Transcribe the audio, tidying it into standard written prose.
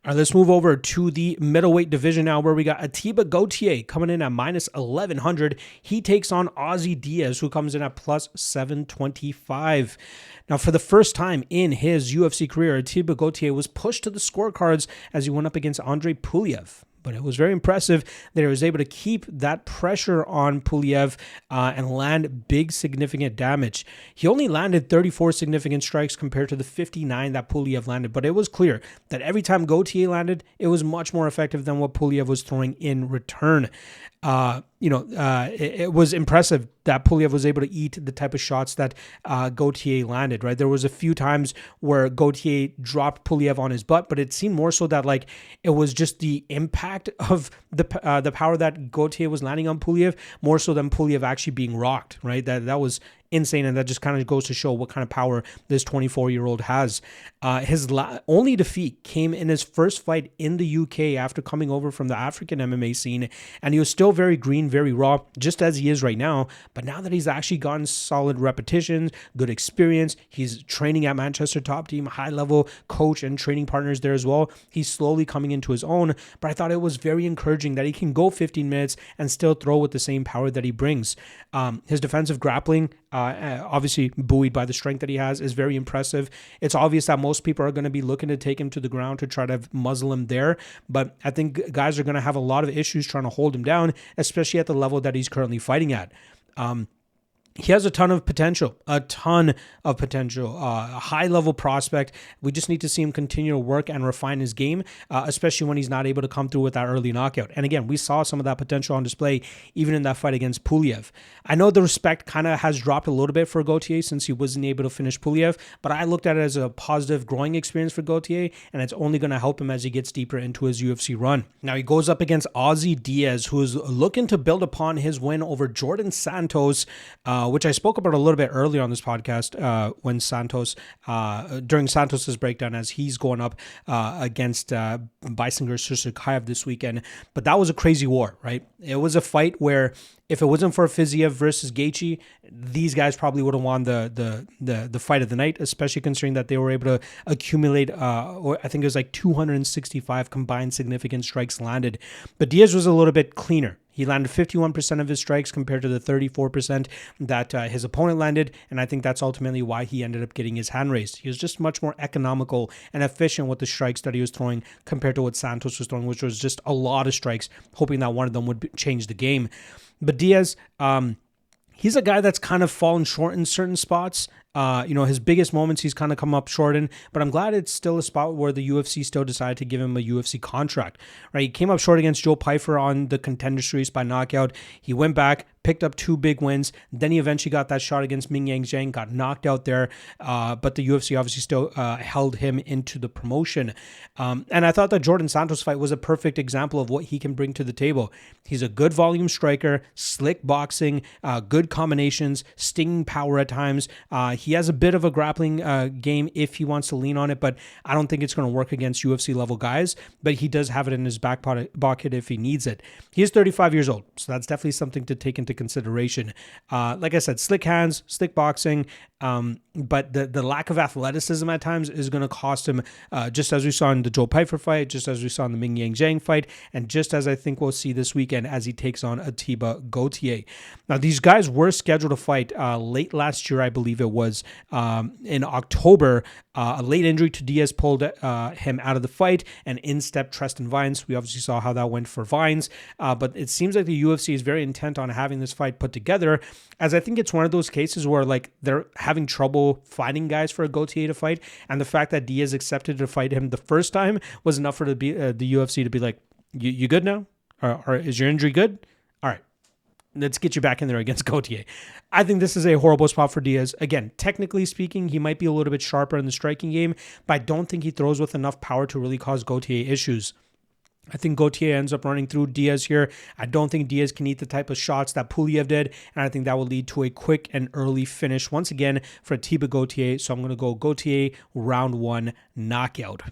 All right, let's move over to the middleweight division now, where we got Atiba Gautier coming in at minus 1,100. He takes on Ozzy Diaz, who comes in at plus 725. Now, for the first time in his UFC career, Atiba Gautier was pushed to the scorecards as he went up against Andre Puliev. But it was very impressive that he was able to keep that pressure on Puliev and land big, significant damage. He only landed 34 significant strikes compared to the 59 that Puliev landed. But it was clear that every time Gautier landed, it was much more effective than what Puliev was throwing in return. It was impressive that Puliev was able to eat the type of shots that Gautier landed, right? There was a few times where Gautier dropped Puliev on his butt, but it seemed more so that like it was just the impact of the power that Gautier was landing on Puliev, more so than Puliev actually being rocked, right? That was insane, and that just kind of goes to show what kind of power this 24-year-old has. His only defeat came in his first fight in the UK after coming over from the African MMA scene, and he was still very green, very raw, just as he is right now. But now that he's actually gotten solid repetitions, good experience, he's training at Manchester Top Team, high-level coach and training partners there as well. He's slowly coming into his own, but I thought it was very encouraging that he can go 15 minutes and still throw with the same power that he brings. His defensive grappling, obviously buoyed by the strength that he has, is very impressive. It's obvious that most people are going to be looking to take him to the ground to try to muzzle him there, but I think guys are going to have a lot of issues trying to hold him down, especially at the level that he's currently fighting at. He has a ton of potential, a high-level prospect. We just need to see him continue to work and refine his game, especially when he's not able to come through with that early knockout. And again, we saw some of that potential on display even in that fight against Puliev. I know the respect kind of has dropped a little bit for Gautier since he wasn't able to finish Puliev, but I looked at it as a positive growing experience for Gautier, and it's only going to help him as he gets deeper into his UFC run. Now, he goes up against Ozzy Diaz, who is looking to build upon his win over Jordan Santos, which I spoke about a little bit earlier on this podcast when during Santos's breakdown, as he's going up against Bissinger Sirsaikaev this weekend. But that was a crazy war, right? It was a fight where if it wasn't for Fiziev versus Gaethje, these guys probably would have won the fight of the night, especially considering that they were able to accumulate, or I think it was like 265 combined significant strikes landed. But Diaz was a little bit cleaner. He landed 51% of his strikes compared to the 34% that his opponent landed, and I think that's ultimately why he ended up getting his hand raised. He was just much more economical and efficient with the strikes that he was throwing compared to what Santos was throwing, which was just a lot of strikes, hoping that one of them would change the game. But Diaz, he's a guy that's kind of fallen short in certain spots. His biggest moments he's kind of come up short in, but I'm glad it's still a spot where the UFC still decided to give him a UFC contract, right? He came up short against Joe Pyfer on the Contender Series by knockout. He went back, picked up 2 big wins. Then he eventually got that shot against Ming Yang Zhang, got knocked out there, but the UFC obviously still held him into the promotion. And I thought the Jordan Santos fight was a perfect example of what he can bring to the table. He's a good volume striker, slick boxing, good combinations, stinging power at times. He has a bit of a grappling game if he wants to lean on it, but I don't think it's going to work against UFC level guys, but he does have it in his back pocket if he needs it. He is 35 years old, so that's definitely something to take into consideration. Like I said, slick hands, slick boxing, but the lack of athleticism at times is going to cost him, just as we saw in the Joe Pyfer fight, just as we saw in the Ming Yang Zhang fight, and just as I think we'll see this weekend as he takes on Atiba Gautier. Now, these guys were scheduled to fight late last year, I believe it was, in October. A late injury to Diaz pulled him out of the fight, and in stepped Tristan Vines. We obviously saw how that went for Vines, but it seems like the UFC is very intent on having this fight put together, as I think it's one of those cases where like they're having trouble finding guys for a Gautier to fight, and the fact that Diaz accepted to fight him the first time was enough for the UFC to be like, you good now? Or is your injury good? All right, let's get you back in there against Gautier. I think this is a horrible spot for Diaz. Again, technically speaking, he might be a little bit sharper in the striking game, but I don't think he throws with enough power to really cause Gautier issues. I think Gautier ends up running through Diaz here. I don't think Diaz can eat the type of shots that Puliev did, and I think that will lead to a quick and early finish once again for Atiba Gautier. So I'm going to go Gautier round 1 knockout.